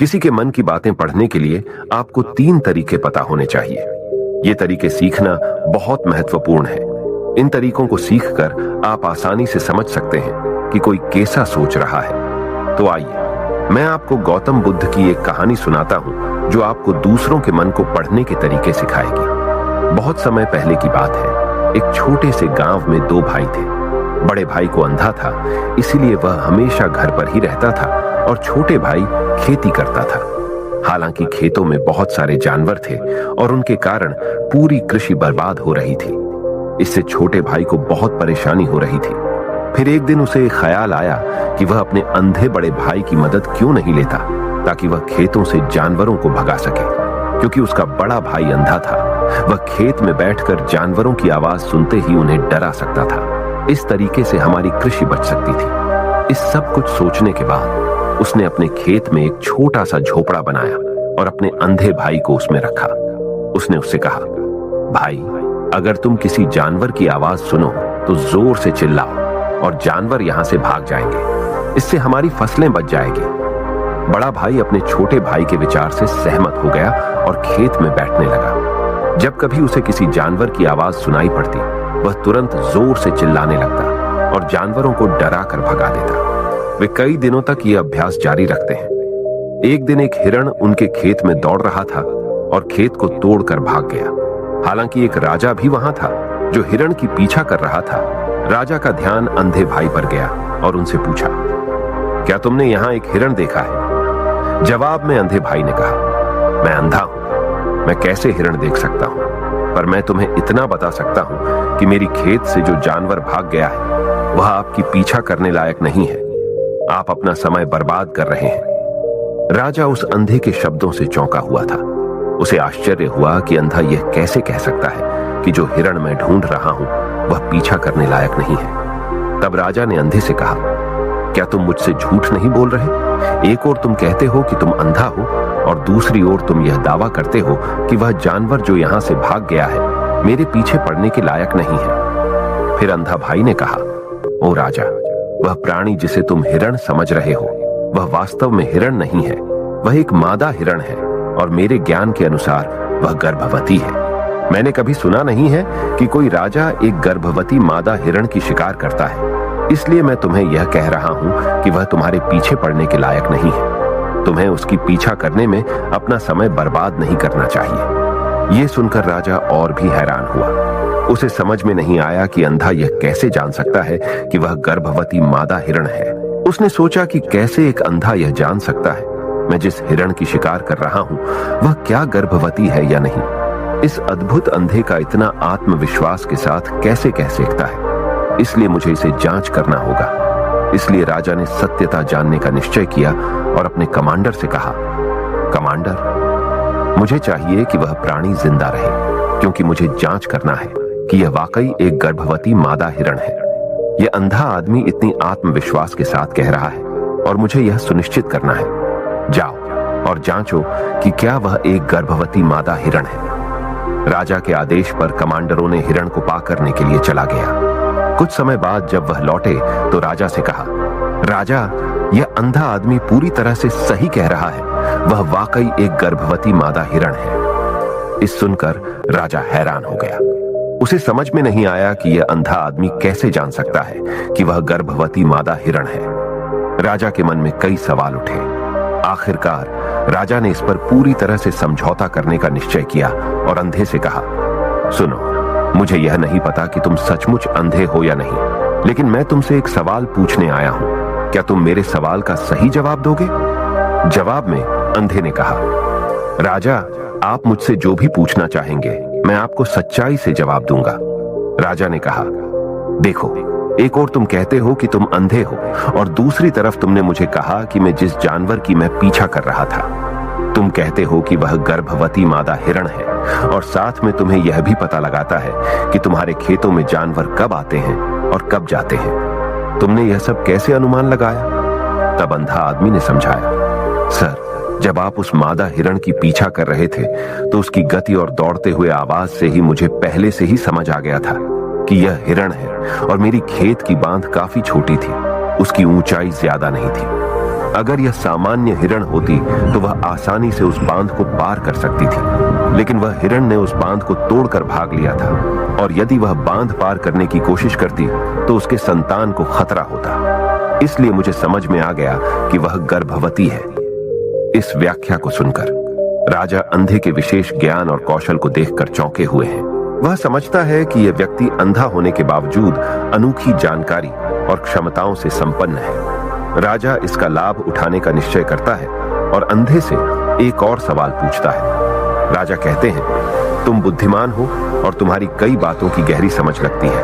किसी के मन की बातें पढ़ने के लिए आपको 3 तरीके पता होने चाहिए। ये तरीके सीखना बहुत महत्वपूर्ण है। इन तरीकों को सीखकर आप आसानी से समझ सकते हैं कि कोई कैसा सोच रहा है। तो आइए, मैं आपको गौतम बुद्ध की एक कहानी सुनाता हूं जो आपको दूसरों के मन को पढ़ने के तरीके सिखाएगी। बहुत समय पहले की बात है। एक छोटे से गांव में 2 भाई थे। बड़े भाई को अंधा था, इसीलिए वह हमेशा घर पर ही रहता था और छोटे भाई खेती करता था। हालांकि खेतों में बहुत सारे जानवर थे और उनके कारण पूरी कृषि बर्बाद हो रही थी। इससे छोटे भाई को बहुत परेशानी हो रही थी। फिर एक दिन उसे एक ख्याल आया कि वह अपने अंधे बड़े भाई की मदद क्यों नहीं लेता, ताकि वह खेतों से जानवरों को भगा सके। क्योंकि उसका बड़ा भाई अंधा था, वह खेत में बैठकर जानवरों की आवाज सुनते ही उन्हें डरा सकता था। इस तरीके से हमारी कृषि बच सकती थी। इस सब कुछ सोचने के बाद उसने अपने खेत में एक छोटा सा झोपड़ा बनाया और अपने अंधे भाई को उसमें रखा। उसने उससे कहा, भाई, अगर तुम किसी जानवर की आवाज सुनो तो जोर से चिल्लाओ और जानवर यहां से भाग जाएंगे। इससे हमारी फसलें बच जाएगी। बड़ा भाई अपने छोटे भाई के विचार से सहमत हो गया और खेत में बैठने लगा। जब कभी उसे किसी जानवर की आवाज सुनाई पड़ती, वह तुरंत जोर से चिल्लाने लगता और जानवरों को डरा कर भगा देता। वे कई दिनों तक यह अभ्यास जारी रखते हैं। एक दिन एक हिरण उनके खेत में दौड़ रहा था और खेत को तोड़कर भाग गया। हालांकि एक राजा भी वहां था जो हिरण की पीछा कर रहा था। राजा का ध्यान अंधे भाई पर गया और उनसे पूछा, क्या तुमने यहां एक हिरण देखा है? जवाब में अंधे भाई ने कहा, मैं अंधा हूं, मैं कैसे हिरण देख सकता हूं? पर मैं तुम्हें इतना बता सकता हूं कि मेरी खेत से जो जानवर भाग गया है वह आपकी पीछा करने लायक नहीं है। आप अपना समय बर्बाद कर रहे हैं। राजा उस अंधे के शब्दों से चौंका हुआ था। उसे आश्चर्य हुआ कि अंधा यह कैसे कह सकता है कि जो हिरण मैं ढूंढ रहा हूं वह पीछा करने लायक नहीं है। तब राजा ने अंधे से कहा, क्या तुम मुझसे झूठ नहीं बोल रहे? एक ओर तुम कहते हो कि तुम अंधा हो और दूसरी ओर तुम यह दावा करते हो कि वह जानवर जो यहां से भाग गया है मेरे पीछे पड़ने के लायक नहीं है। फिर अंधा भाई ने कहा, ओ राजा, वह प्राणी जिसे तुम हिरण समझ रहे हो वह वास्तव में हिरण नहीं है। वह एक मादा हिरण है और मेरे ज्ञान के अनुसार वह गर्भवती है। मैंने कभी सुना नहीं है कि कोई राजा एक गर्भवती मादा हिरण की शिकार करता है। इसलिए मैं तुम्हें यह कह रहा हूं कि वह तुम्हारे पीछे पड़ने के लायक नहीं है। तुम्हें उसकी पीछा करने में अपना समय बर्बाद नहीं करना चाहिए। यह सुनकर राजा और भी हैरान हुआ। उसे समझ में नहीं आया कि अंधा यह कैसे जान सकता है कि वह गर्भवती मादा हिरण है। उसने सोचा कि कैसे एक अंधा यह जान सकता है मैं जिस हिरण की शिकार कर रहा हूं वह क्या गर्भवती है या नहीं। इस अद्भुत अंधे का इतना आत्मविश्वास के साथ कैसे कह सकता है? इसलिए मुझे इसे जांच करना होगा। इसलिए राजा ने सत्यता जानने का निश्चय किया और अपने कमांडर से कहा, कमांडर, मुझे चाहिए कि वह प्राणी जिंदा रहे, क्योंकि मुझे जांच करना है कि यह वाकई एक गर्भवती मादा हिरण है। यह अंधा आदमी इतनी आत्मविश्वास के साथ कह रहा है और मुझे यह सुनिश्चित करना है। जाओ और जांचो कि क्या वह एक गर्भवती मादा हिरण है। राजा के आदेश पर कमांडरों ने हिरण को पा करने के लिए चला गया। कुछ समय बाद जब वह लौटे तो राजा से कहा, राजा, यह अंधा आदमी पूरी तरह से सही कह रहा है। वह वाकई एक गर्भवती मादा हिरण है। इस सुनकर राजा हैरान हो गया। उसे समझ में नहीं आया कि यह अंधा आदमी कैसे जान सकता है कि वह गर्भवती मादा हिरण है। राजा के मन में कई सवाल उठे। आखिरकार राजा ने इस पर पूरी तरह से समझौता करने का निश्चय किया और अंधे से कहा, सुनो, मुझे यह नहीं पता कि तुम सचमुच अंधे हो या नहीं, लेकिन मैं तुमसे एक सवाल पूछने आया हूं। क्या तुम मेरे सवाल का सही जवाब दोगे? जवाब में अंधे ने कहा, राजा, आप मुझसे जो भी पूछना चाहेंगे मैं आपको सच्चाई से जवाब दूंगा। राजा ने कहा, देखो, एक और तुम कहते हो कि तुम अंधे हो और दूसरी तरफ तुमने मुझे कहा कि मैं जिस जानवर की मैं पीछा कर रहा था, तुम कहते हो कि वह गर्भवती मादा हिरण है और साथ में तुम्हें यह भी पता लगाता है कि तुम्हारे खेतों में जानवर कब आते हैं और कब जाते हैं। तुमने यह सब कैसे अनुमान लगाया? तब अंधा आदमी ने समझाया, सर, जब आप उस मादा हिरण की पीछा कर रहे थे तो उसकी गति और दौड़ते हुए आवाज से ही मुझे पहले से ही समझ आ गया था कि यह हिरण है और मेरी खेत की बांध काफी छोटी थी, उसकी ऊंचाई ज्यादा नहीं थी। अगर यह सामान्य हिरण होती तो वह आसानी से उस बांध को पार कर सकती थी, लेकिन वह हिरण ने उस बांध को तोड़कर भाग लिया था, और यदि वह बांध पार करने की कोशिश करती तो उसके संतान को खतरा होता। इसलिए मुझे समझ में आ गया कि वह गर्भवती है। इस व्याख्या को सुनकर राजा अंधे के विशेष ज्ञान और कौशल को देखकर चौंके हुए हैं। वह समझता है कि यह व्यक्ति अंधा होने के बावजूद अनोखी जानकारी और क्षमताओं से संपन्न है। राजा इसका लाभ उठाने का निश्चय करता है और अंधे से एक और सवाल पूछता है। राजा कहते हैं, तुम बुद्धिमान हो और तुम्हारी कई बातों की गहरी समझ लगती है।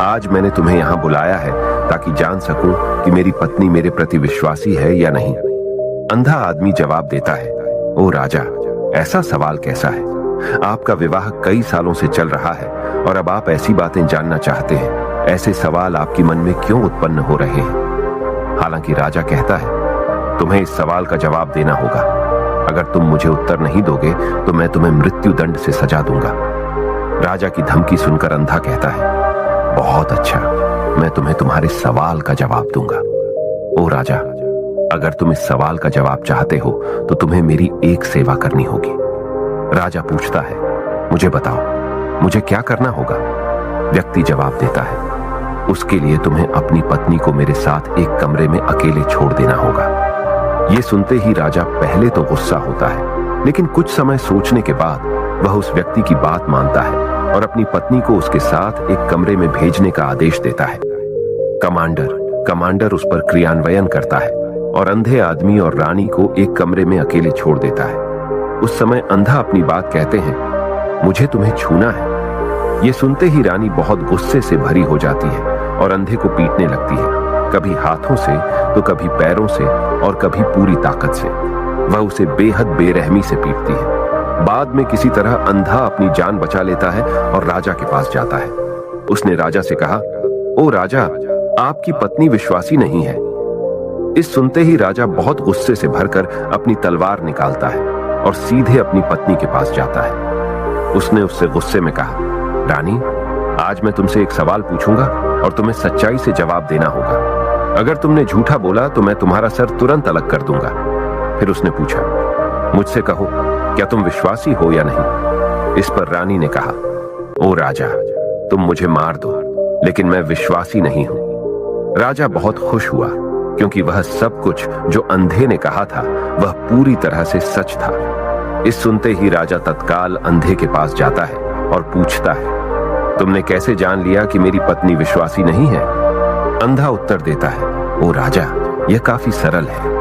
आज मैंने तुम्हें यहां बुलाया है ताकि जान सकूं कि मेरी पत्नी मेरे प्रति विश्वासी है या नहीं। अंधा आदमी जवाब देता है, ओ राजा, ऐसा सवाल कैसा है? आपका विवाह कई सालों से चल रहा है और अब आप ऐसी बातें जानना चाहते हैं। ऐसे सवाल आपके मन में क्यों उत्पन्न हो रहे हैं? हालांकि राजा कहता है, तुम्हें इस सवाल का जवाब देना होगा। अगर तुम मुझे उत्तर नहीं दोगे तो मैं तुम्हें मृत्यु दंड से सजा दूंगा। राजा की धमकी सुनकर अंधा कहता है, बहुत अच्छा, मैं तुम्हें तुम्हारे सवाल का जवाब दूंगा। ओ राजा, अगर तुम इस सवाल का जवाब चाहते हो तो तुम्हें मेरी एक सेवा करनी होगी। राजा पूछता है, मुझे बताओ, मुझे क्या करना होगा? व्यक्ति जवाब देता है, उसके लिए तुम्हें अपनी पत्नी को मेरे साथ एक कमरे में अकेले छोड़ देना होगा। यह सुनते ही राजा पहले तो गुस्सा होता है, लेकिन कुछ समय सोचने के बाद वह उस व्यक्ति की बात मानता है और अपनी पत्नी को उसके साथ एक कमरे में भेजने का आदेश देता है। कमांडर उस पर क्रियान्वयन करता है और अंधे आदमी और रानी को एक कमरे में अकेले छोड़ देता है। उस समय अंधा अपनी बात कहते हैं, मुझे तुम्हें छूना है। ये सुनते ही रानी बहुत गुस्से से भरी हो जाती है और अंधे को पीटने लगती है, कभी हाथों से तो कभी पैरों से और कभी पूरी ताकत से। वह उसे बेहद बेरहमी से पीटती है। बाद में किसी तरह अंधा अपनी जान बचा लेता है और राजा के पास जाता है। उसने राजा से कहा, ओ राजा, आपकी पत्नी विश्वासी नहीं है। इस सुनते ही राजा बहुत गुस्से से भरकर अपनी तलवार निकालता है और सीधे अपनी पत्नी के पास जाता है। उसने उससे गुस्से में कहा, रानी, आज मैं तुमसे एक सवाल पूछूंगा और तुम्हें सच्चाई से जवाब देना होगा। अगर तुमने झूठा बोला तो मैं तुम्हारा सर तुरंत अलग कर दूंगा। फिर उसने पूछा, मुझसे कहो, क्या तुम विश्वासी हो या नहीं? इस पर रानी ने कहा, ओ राजा, तुम मुझे मार दो, लेकिन मैं विश्वासी नहीं हूं। राजा बहुत खुश हुआ क्योंकि वह सब कुछ जो अंधे ने कहा था वह पूरी तरह से सच था। इस सुनते ही राजा तत्काल अंधे के पास जाता है और पूछता है, तुमने कैसे जान लिया कि मेरी पत्नी विश्वासी नहीं है? अंधा उत्तर देता है, ओ राजा, यह काफी सरल है।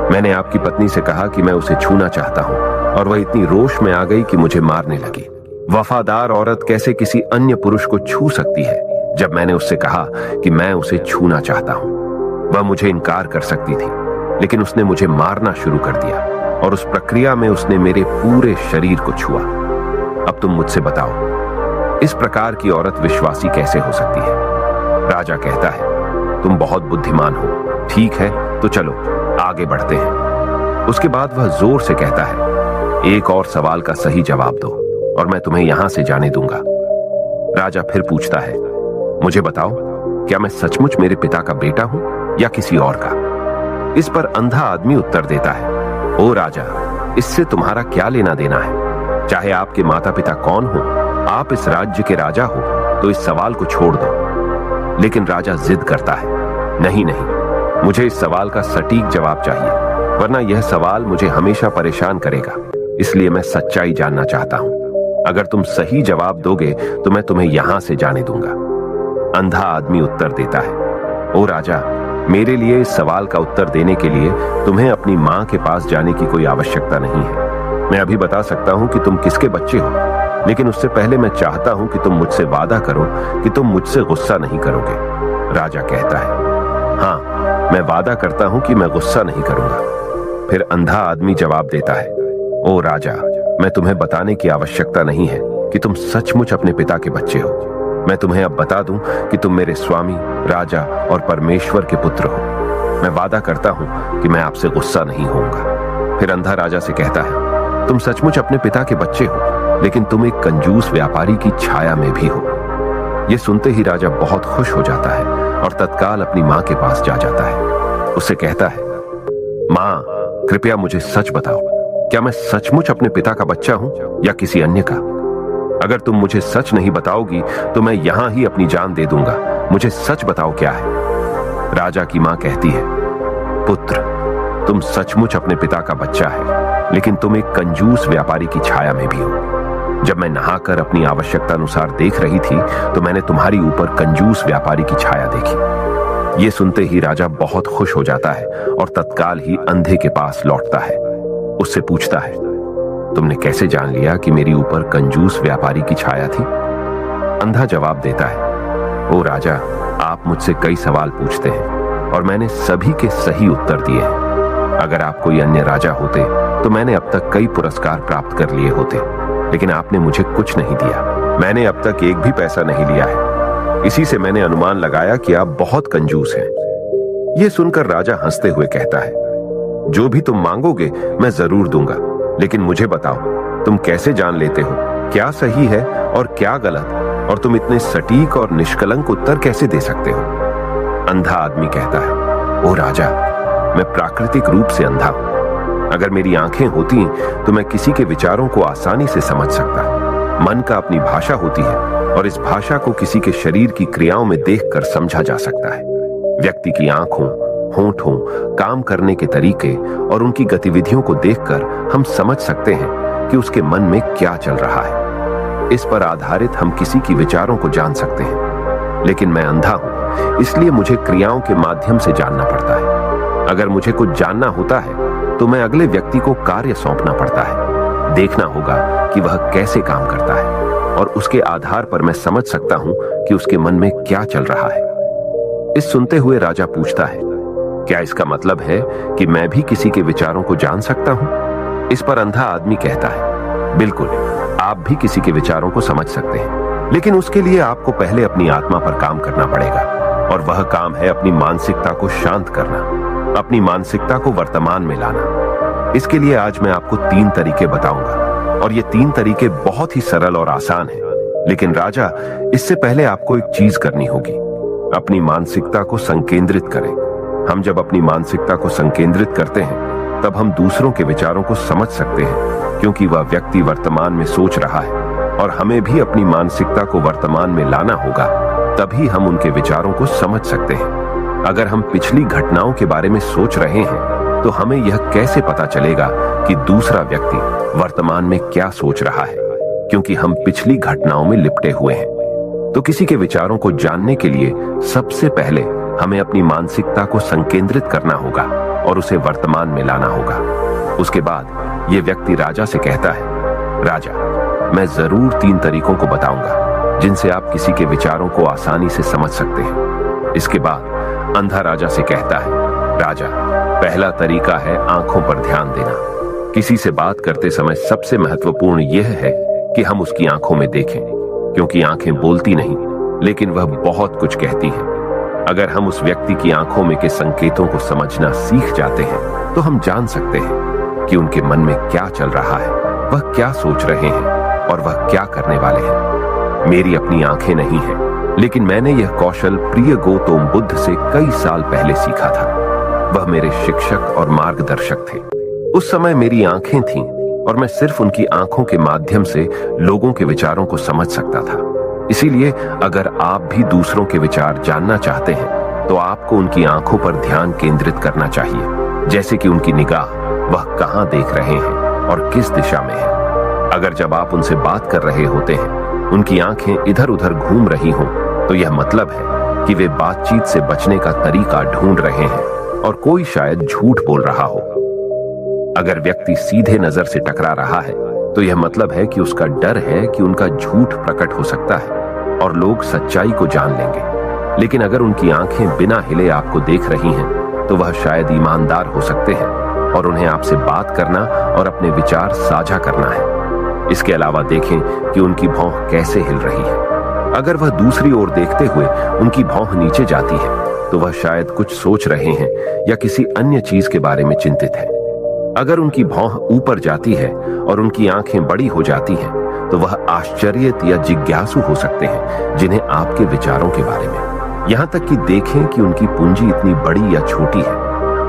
मैंने आपकी पत्नी से कहा कि मैं उसे छूना चाहता हूं और वह इतनी रोष में आ गई कि मुझे मारने लगी। वफादार औरत कैसे किसी अन्य पुरुष को छू सकती है? जब मैंने उससे कहा कि मैं उसे छूना चाहता हूं, वह मुझे इनकार कर सकती थी, लेकिन उसने मुझे मारना शुरू कर दिया और उस प्रक्रिया में उसने मेरे पूरे शरीर को छुआ। अब तुम मुझसे बताओ, इस प्रकार की औरत विश्वासी कैसे हो सकती है? राजा कहता है, तुम बहुत बुद्धिमान हो। ठीक है, तो चलो आगे बढ़ते हैं। उसके बाद वह जोर से कहता है, एक और सवाल का सही जवाब दो और मैं तुम्हें यहां से जाने दूंगा। राजा फिर पूछता है, मुझे बताओ, क्या मैं सचमुच मेरे पिता का बेटा हूं या किसी और का? इस पर अंधा आदमी उत्तर देता है, ओ राजा, इससे तुम्हारा क्या लेना देना है? चाहे आपके माता पिता कौन हो, आप इस राज्य के राजा हो, तो इस सवाल को छोड़ दो। लेकिन राजा जिद करता है, नहीं, मुझे इस सवाल का सटीक जवाब चाहिए, वरना यह सवाल मुझे हमेशा परेशान करेगा। इसलिए मैं सच्चाई जानना चाहता हूं। अगर तुम सही जवाब दोगे तो मैं तुम्हें यहां से जाने दूंगा। अंधा आदमी उत्तर देता है, ओ राजा, मेरे लिए इस सवाल का उत्तर देने के लिए तुम्हें अपनी मां के पास जाने की कोई आवश्यकता नहीं है। मैं अभी बता सकता हूं कि तुम किसके बच्चे हो, लेकिन उससे पहले मैं चाहता हूं कि तुम मुझसे वादा करो कि तुम मुझसे गुस्सा नहीं करोगे। राजा कहता है, हाँ, मैं वादा करता हूं कि मैं गुस्सा नहीं करूंगा। फिर अंधा आदमी जवाब देता है, ओ राजा, मैं तुम्हें बताने की आवश्यकता नहीं है कि तुम सचमुच अपने पिता के बच्चे हो। मैं तुम्हें अब बता दूं कि तुम मेरे स्वामी, राजा और परमेश्वर के पुत्र हो। मैं वादा करता हूं कि मैं आपसे गुस्सा नहीं होऊंगा। फिर अंधा राजा से कहता है, तुम सचमुच अपने पिता के बच्चे हो, लेकिन तुम एक कंजूस व्यापारी की छाया में भी हो। यह सुनते ही राजा बहुत खुश हो जाता है और तत्काल अपनी मां के पास जा जाता है। उससे कहता है, माँ, कृपया मुझे सच बताओ, क्या मैं सचमुच अपने पिता का बच्चा हूं या किसी अन्य का? अगर तुम मुझे सच नहीं बताओगी तो मैं यहां ही अपनी जान दे दूंगा। मुझे सच बताओ क्या है। राजा की मां कहती है, पुत्र, तुम सचमुच अपने पिता का बच्चा है, लेकिन तुम एक कंजूस व्यापारी की छाया में भी हो। जब मैं नहाकर अपनी आवश्यकता अनुसार देख रही थी तो मैंने तुम्हारी ऊपर कंजूस व्यापारी की छाया देखी। ये सुनते ही राजा बहुत खुश हो जाता है और तत्काल ही अंधे के पास लौटता है। उससे पूछता है, तुमने कैसे जान लिया कि मेरी ऊपर कंजूस व्यापारी की छाया थी? अंधा जवाब देता है, ओ राजा, आप मुझसे कई सवाल पूछते हैं और मैंने सभी के सही उत्तर दिए हैं। अगर आप कोई अन्य राजा होते तो मैंने अब तक कई पुरस्कार प्राप्त कर लिए होते, लेकिन आपने मुझे कुछ नहीं दिया। मैंने अब तक एक भी पैसा नहीं लिया है। इसी से मैंने अनुमान लगाया कि आप बहुत कंजूस हैं। यह सुनकर राजा हंसते हुए कहता है, जो भी तुम मांगोगे मैं जरूर दूंगा, लेकिन मुझे बताओ, तुम कैसे जान लेते हो क्या सही है और क्या गलत, और तुम इतने सटीक और निष्कलंक उत्तर कैसे दे सकते हो? अंधा आदमी कहता है, ओ राजा, मैं प्राकृतिक रूप से अंधा हूं। अगर मेरी आंखें होती तो मैं किसी के विचारों को आसानी से समझ सकता। मन का अपनी भाषा होती है और इस भाषा को किसी के शरीर की क्रियाओं में देखकर समझा जा सकता है। व्यक्ति की आंखों, होंठों, काम करने के तरीके और उनकी गतिविधियों को देखकर हम समझ सकते हैं कि उसके मन में क्या चल रहा है। इस पर आधारित हम किसी की विचारों को जान सकते हैं। लेकिन मैं अंधा हूं, इसलिए मुझे क्रियाओं के माध्यम से जानना पड़ता है। अगर मुझे कुछ जानना होता है तो मैं अगले व्यक्ति को कार्य सौंपना पड़ता है। देखना होगा कि वह कैसे काम करता है और उसके आधार पर मैं समझ सकता हूं कि उसके मन में क्या चल रहा है। इस सुनते हुए राजा पूछता है, क्या इसका मतलब है कि मैं भी किसी के विचारों को जान सकता हूं? इस पर अंधा आदमी कहता है, बिल्कुल, आप भी किसी के विचारों को समझ सकते हैं, लेकिन उसके लिए आपको पहले अपनी आत्मा पर काम करना पड़ेगा, और वह काम है अपनी मानसिकता को शांत करना, अपनी मानसिकता को वर्तमान में लाना। इसके लिए आज मैं आपको 3 तरीके बताऊंगा, और ये 3 तरीके बहुत ही सरल और आसान हैं। लेकिन राजा, इससे पहले आपको एक चीज करनी होगी, अपनी मानसिकता को संकेंद्रित करें। हम जब अपनी मानसिकता को संकेंद्रित करते हैं तब हम दूसरों के विचारों को समझ सकते हैं, क्योंकि वह व्यक्ति वर्तमान में सोच रहा है, और हमें भी अपनी मानसिकता को वर्तमान में लाना होगा, तभी हम उनके विचारों को समझ सकते हैं। अगर हम पिछली घटनाओं के बारे में सोच रहे हैं तो हमें यह कैसे पता चलेगा कि दूसरा व्यक्ति वर्तमान में क्या सोच रहा है, क्योंकि हम पिछली घटनाओं में लिपटे हुए हैं। तो किसी के विचारों को जानने के लिए सबसे पहले हमें अपनी मानसिकता को संकेंद्रित करना होगा और उसे वर्तमान में लाना होगा। उसके बाद यह व्यक्ति राजा से कहता है, राजा, मैं जरूर 3 तरीकों को बताऊंगा जिनसे आप किसी के विचारों को आसानी से समझ सकते हैं। इसके बाद अंधा राजा से कहता है, राजा, पहला तरीका है आंखों पर ध्यान देना। किसी से बात करते समय सबसे महत्वपूर्ण यह है कि हम उसकी आंखों में देखें, क्योंकि आंखें बोलती नहीं, लेकिन वह बहुत कुछ कहती हैं। अगर हम उस व्यक्ति की आंखों में के संकेतों को समझना सीख जाते हैं तो हम जान सकते हैं कि उनके मन में क्या चल रहा है, वह क्या सोच रहे हैं और वह क्या करने वाले हैं। मेरी अपनी आंखें नहीं हैं, लेकिन मैंने यह कौशल प्रिय गौतम बुद्ध से कई साल पहले सीखा था। वह मेरे शिक्षक और मार्गदर्शक थे। उस समय मेरी आंखें थीं और मैं सिर्फ उनकी आंखों के माध्यम से लोगों के विचारों को समझ सकता था। इसीलिए अगर आप भी दूसरों के विचार जानना चाहते हैं तो आपको उनकी आंखों पर ध्यान केंद्रित करना चाहिए, जैसे कि उनकी निगाह, वह कहां देख रहे हैं और किस दिशा में है। अगर जब आप उनसे बात कर रहे होते हैं उनकी आंखें इधर उधर घूम रही हों तो यह मतलब है कि वे बातचीत से बचने का तरीका ढूंढ रहे हैं और कोई शायद झूठ बोल रहा हो। अगर व्यक्ति सीधे नजर से टकरा रहा है तो यह मतलब है कि उसका डर है कि उनका झूठ प्रकट हो सकता है और लोग सच्चाई को जान लेंगे। लेकिन अगर उनकी आंखें बिना हिले आपको देख रही हैं तो वह शायद ईमानदार हो सकते हैं और उन्हें आपसे बात करना और अपने विचार साझा करना है। इसके अलावा देखें कि उनकी भौं कैसे हिल रही है। अगर वह दूसरी ओर देखते हुए उनकी भौं नीचे जाती है तो वह शायद कुछ सोच रहे हैं या किसी अन्य चीज के बारे में चिंतित है। अगर उनकी भौं ऊपर जाती है और उनकी आंखें बड़ी हो जाती हैं तो वह आश्चर्यित या जिज्ञासु हो सकते हैं जिन्हें आपके विचारों के बारे में। यहां तक कि देखें कि उनकी पूंजी इतनी बड़ी या छोटी है।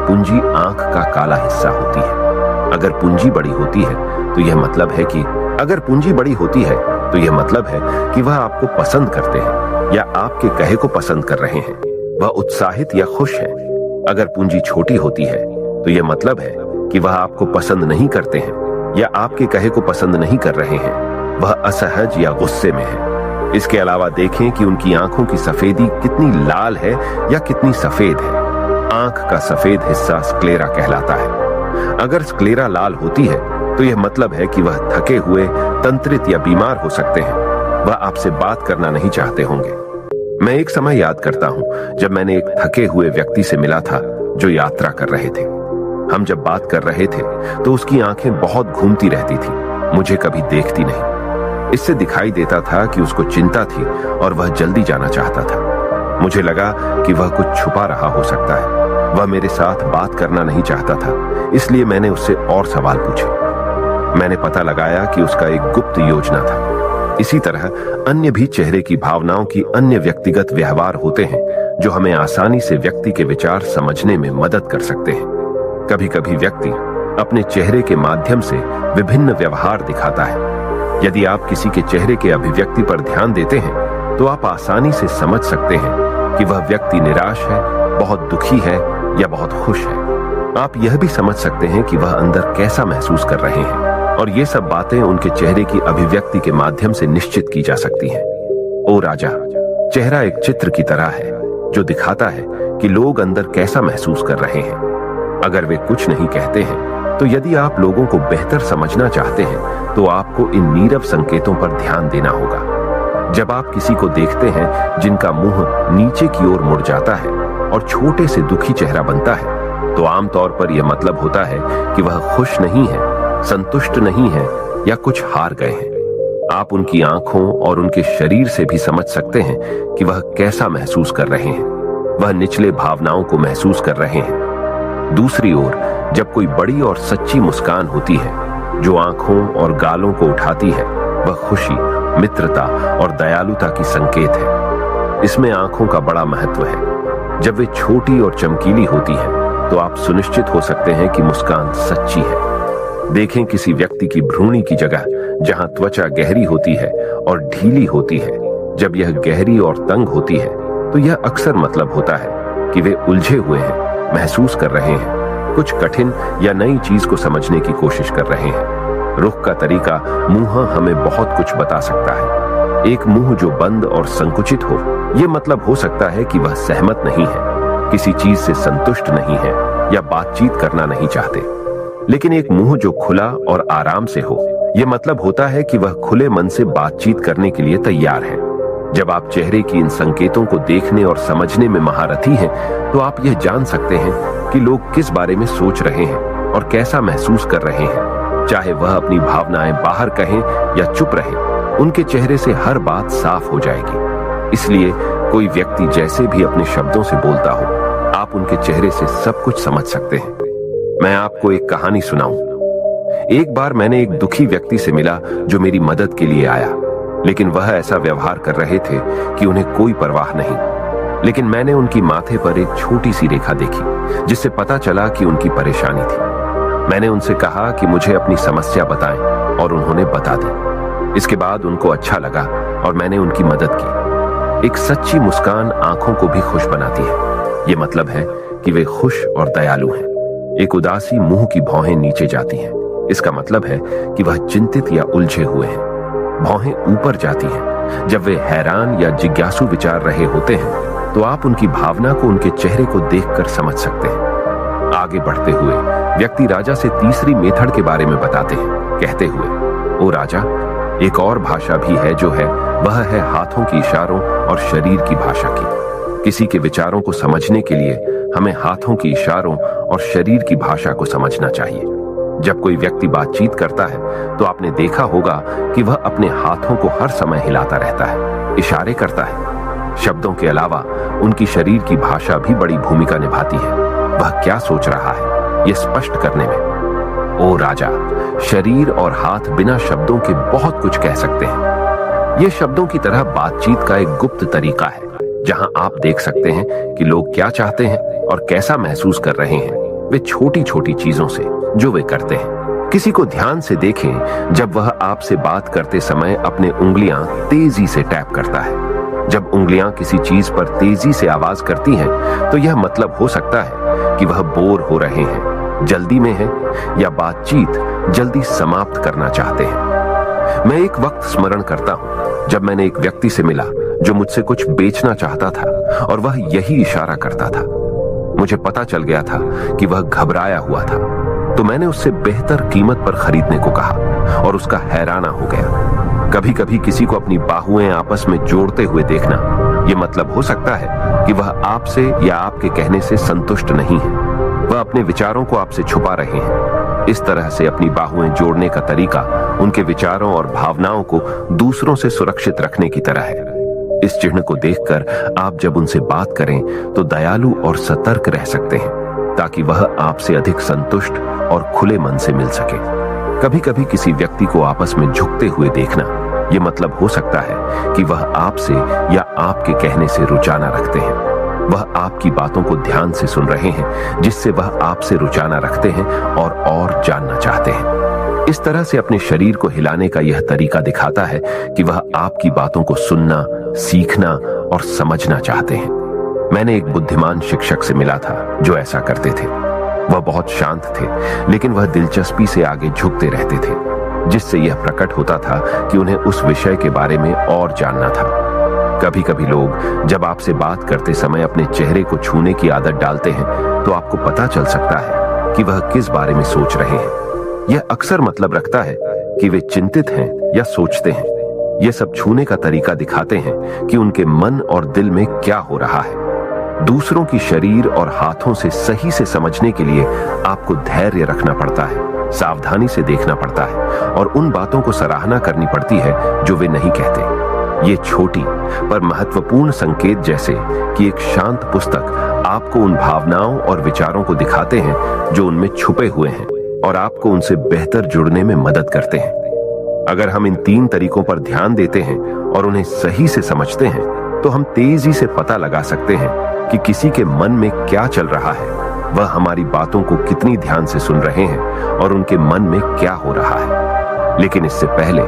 पूंजी आंख का काला हिस्सा होती है। अगर पूंजी बड़ी होती है तो यह मतलब है कि वह आपको पसंद करते हैं या आपके कहे को पसंद कर रहे हैं। वह उत्साहित या खुश है। अगर पूंजी छोटी होती है तो यह मतलब है कि वह आपको पसंद नहीं करते हैं या आपके कहे को पसंद नहीं कर रहे हैं। वह असहज या गुस्से में है। इसके अलावा देखें कि उनकी आंखों की सफेदी कितनी लाल है या कितनी सफेद है। आंख का सफेद हिस्सा स्क्लेरा कहलाता है। अगर स्क्लेरा लाल होती है तो यह मतलब है कि वह थके हुए, तंत्रित या बीमार हो सकते हैं। वह आपसे बात करना नहीं चाहते होंगे। मैं एक समय याद करता हूं जब मैंने एक थके हुए व्यक्ति से मिला था जो यात्रा कर रहे थे। हम जब बात कर रहे थे तो उसकी आंखें बहुत घूमती रहती थी, मुझे कभी देखती नहीं। इससे दिखाई देता था कि उसको चिंता थी और वह जल्दी जाना चाहता था। मुझे लगा कि वह कुछ छुपा रहा हो सकता है। वह मेरे साथ बात करना नहीं चाहता था, इसलिए मैंने उससे और सवाल पूछे। मैंने पता लगाया कि उसका एक गुप्त योजना था। इसी तरह अन्य भी चेहरे की भावनाओं की अन्य व्यक्तिगत व्यवहार होते हैं जो हमें आसानी से व्यक्ति के विचार समझने में मदद कर सकते हैं। कभी कभी व्यक्ति अपने चेहरे के माध्यम से विभिन्न व्यवहार दिखाता है। यदि आप किसी के चेहरे के अभिव्यक्ति पर ध्यान देते हैं तो आप आसानी से समझ सकते हैं कि वह व्यक्ति निराश है, बहुत दुखी है या बहुत खुश है। आप यह भी समझ सकते हैं कि वह अंदर कैसा महसूस कर रहे हैं, और ये सब बातें उनके चेहरे की अभिव्यक्ति के माध्यम से निश्चित की जा सकती हैं। ओ राजा, चेहरा एक चित्र की तरह है जो दिखाता है कि लोग अंदर कैसा महसूस कर रहे हैं। अगर वे कुछ नहीं कहते हैं तो यदि आप लोगों को बेहतर समझना चाहते हैं तो आपको इन नीरव संकेतों पर ध्यान देना होगा। जब आप किसी को देखते हैं जिनका मुंह नीचे की ओर मुड़ जाता है और छोटे से दुखी चेहरा बनता है, तो आमतौर पर यह मतलब होता है कि वह खुश नहीं है, संतुष्ट नहीं है या कुछ हार गए हैं। आप उनकी आंखों और उनके शरीर से भी समझ सकते हैं कि वह कैसा महसूस कर रहे हैं। वह निचले भावनाओं को महसूस कर रहे हैं। दूसरी ओर, जब कोई बड़ी और सच्ची मुस्कान होती है जो आंखों और गालों को उठाती है, वह खुशी, मित्रता और दयालुता की संकेत है। इसमें आंखों का बड़ा महत्व है। जब वे छोटी और चमकीली होती हैं, तो आप सुनिश्चित हो सकते हैं कि मुस्कान सच्ची है। देखें किसी व्यक्ति की भ्रूणी की जगह जहां त्वचा गहरी होती है और ढीली होती है, जब यह गहरी और तंग होती है तो यह अक्सर मतलब होता है कि वे उलझे हुए हैं, महसूस कर रहे हैं, कुछ कठिन या नई चीज को समझने की कोशिश कर रहे हैं। रुख का तरीका मुंह हमें बहुत कुछ बता सकता है। एक मुंह जो बंद और संकुचित हो, यह मतलब हो सकता है कि वह सहमत नहीं है, किसी चीज से संतुष्ट नहीं है या बातचीत करना नहीं चाहते। लेकिन एक मुंह जो खुला और आराम से हो, यह मतलब होता है कि वह खुले मन से बातचीत करने के लिए तैयार है। जब आप चेहरे की इन संकेतों को देखने और समझने में महारथी हैं, तो आप यह जान सकते हैं कि लोग किस बारे में सोच रहे हैं और कैसा महसूस कर रहे हैं। चाहे वह अपनी भावनाएं बाहर कहें या चुप रहें, उनके चेहरे से हर बात साफ हो जाएगी। इसलिए कोई व्यक्ति जैसे भी अपने शब्दों से बोलता हो, आप उनके चेहरे से सब कुछ समझ सकते हैं। मैं आपको एक कहानी सुनाऊं। एक बार मैंने एक दुखी व्यक्ति से मिला जो मेरी मदद के लिए आया, लेकिन वह ऐसा व्यवहार कर रहे थे कि उन्हें कोई परवाह नहीं। लेकिन मैंने उनकी माथे पर एक छोटी सी रेखा देखी जिससे पता चला कि उनकी परेशानी थी। मैंने उनसे कहा कि मुझे अपनी समस्या बताएं और उन्होंने बता दी। इसके बाद उनको अच्छा लगा और मैंने उनकी मदद की। एक सच्ची मुस्कान आंखों को भी खुश बनाती है। ये मतलब है कि वे खुश और दयालु हैं। एक उदासी मुंह की भौहें नीचे जाती हैं। इसका मतलब है कि वह चिंतित या उलझे हुए हैं। भौहें ऊपर जाती हैं जब वे हैरान या जिज्ञासु विचार रहे होते हैं, तो आप उनकी भावना को उनके चेहरे को देखकर समझ सकते हैं। आगे बढ़ते हुए व्यक्ति राजा से तीसरी मेथड के बारे में बताते हैं, कहते हुए, ओ राजा, एक और भाषा भी है जो है, वह है हाथों की इशारों और शरीर की भाषा की। किसी के विचारों को समझने के लिए हमें हाथों की इशारों और शरीर की भाषा को समझना चाहिए। जब कोई व्यक्ति बातचीत करता है तो आपने देखा होगा कि वह अपने हाथों को हर समय हिलाता रहता है, इशारे करता है। शब्दों के अलावा उनकी शरीर की भाषा भी बड़ी भूमिका निभाती है। वह क्या सोच रहा है, यह स्पष्ट करने में। ओ राजा, शरीर और हाथ बिना शब्दों के बहुत कुछ कह सकते हैं। यह शब्दों की तरह बातचीत का एक गुप्त तरीका है, जहां आप देख सकते हैं कि लोग क्या चाहते हैं और कैसा महसूस कर रहे हैं। वे छोटी छोटी चीजों से जो वे करते हैं। किसी को ध्यान से देखें जब वह आपसे बात करते समय अपने उंगलियां तेजी से टैप करता है। जब उंगलियां किसी चीज पर तेजी से आवाज करती हैं, तो यह मतलब हो सकता है कि वह बोर हो रहे हैं, जल्दी में हैं या बातचीत जल्दी समाप्त करना चाहते हैं। मैं एक वक्त स्मरण करता हूं जब मैंने एक व्यक्ति से मिला जो मुझसे कुछ बेचना चाहता था और वह यही इशारा करता था। मुझे पता चल गया था कि वह घबराया हुआ था, तो मैंने उससे बेहतर कीमत पर खरीदने को कहा और उसका हैराना हो गया। कभी कभी किसी को अपनी बाहुएं आपस में जोड़ते हुए देखना, यह मतलब हो सकता है कि वह आपसे या आपके कहने से संतुष्ट नहीं है। वह अपने विचारों को आपसे छुपा रहे हैं। इस तरह से अपनी बाहुएं जोड़ने का तरीका उनके विचारों और भावनाओं को दूसरों से सुरक्षित रखने की तरह है। इस चिन्ह को देखकर आप जब उनसे बात करें तो दयालु और सतर्क रह सकते हैं, ताकि वह आपसे अधिक संतुष्ट और खुले मन से मिल सके। कभी कभी किसी व्यक्ति को आपस में झुकते हुए देखना, यह मतलब हो सकता है कि वह आपसे या आपके कहने से रुचाना रखते हैं। वह आपकी बातों को ध्यान से सुन रहे हैं, जिससे वह आपसे रुचाना रखते हैं और जानना चाहते हैं। इस तरह से अपने शरीर को हिलाने का यह तरीका दिखाता है कि वह आपकी बातों को सुनना, सीखना और समझना चाहते हैं। मैंने एक बुद्धिमान शिक्षक से मिला था जो ऐसा करते थे। वह बहुत शांत थे, लेकिन वह दिलचस्पी से आगे झुकते रहते थे, जिससे यह प्रकट होता था कि उन्हें उस विषय के बारे में और जानना था। कभी कभी लोग जब आपसे बात करते समय अपने चेहरे को छूने की आदत डालते हैं, तो आपको पता चल सकता है कि वह किस बारे में सोच रहे हैं। यह अक्सर मतलब रखता है कि वे चिंतित हैं या सोचते हैं। यह सब छूने का तरीका दिखाते हैं कि उनके मन और दिल में क्या हो रहा है। दूसरों की शरीर और हाथों से सही से समझने के लिए आपको धैर्य रखना पड़ता है, सावधानी से देखना पड़ता है और उन बातों को सराहना करनी पड़ती है जो वे नहीं कहते। ये छोटी पर महत्वपूर्ण संकेत, जैसे कि एक शांत पुस्तक, आपको उन भावनाओं और विचारों को दिखाते हैं जो उनमें छुपे हुए हैं और आपको उनसे बेहतर जुड़ने में मदद करते हैं। अगर हम इन 3 तरीकों पर ध्यान देते हैं और उन्हें सही से समझते हैं, तो हम तेजी से पता लगा सकते हैं कि किसी के मन में क्या चल रहा है, वह हमारी बातों को कितनी ध्यान से सुन रहे हैं और उनके मन में क्या हो रहा है। लेकिन इससे पहले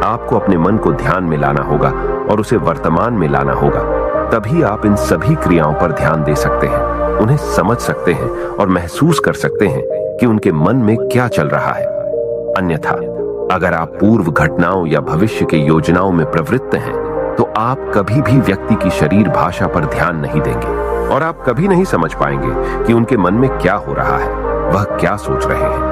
आपको अपने मन को ध्यान में लाना होगा और उसे वर्तमान में लाना होगा। तभी आप इन सभी क्रियाओं पर ध्यान दे सकते हैं, उन्हें समझ सकते हैं और महसूस कर सकते हैं कि उनके मन में क्या चल रहा है। अन्यथा अगर आप पूर्व घटनाओं या भविष्य के योजनाओं में प्रवृत्त हैं, तो आप कभी भी व्यक्ति की शरीर भाषा पर ध्यान नहीं देंगे और आप कभी नहीं समझ पाएंगे कि उनके मन में क्या हो रहा है, वह क्या सोच रहे हैं।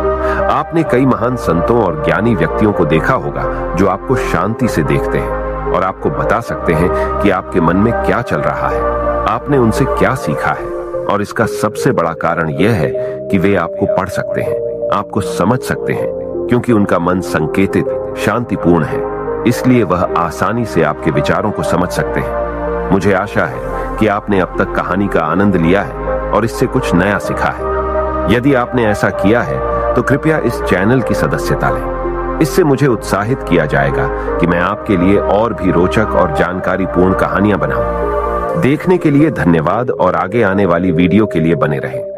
आपने कई महान संतों और ज्ञानी व्यक्तियों को देखा होगा जो आपको शांति से देखते हैं और आपको बता सकते हैं कि आपके मन में क्या चल रहा है, आपने उनसे क्या सीखा है। और इसका सबसे बड़ा कारण यह है कि वे आपको पढ़ सकते हैं, आपको समझ सकते हैं, क्योंकि उनका मन संकेतित, शांतिपूर्ण है। इसलिए वह आसानी से आपके विचारों को समझ सकते हैं। मुझे आशा है कि आपने अब तक कहानी का आनंद लिया है और इससे कुछ नया सीखा है। यदि आपने ऐसा किया है तो कृपया इस चैनल की सदस्यता लें। इससे मुझे उत्साहित किया जाएगा कि मैं आपके लिए और भी रोचक और जानकारीपूर्ण कहानियां बनाऊं। देखने के लिए धन्यवाद और आगे आने वाली वीडियो के लिए बने रहें।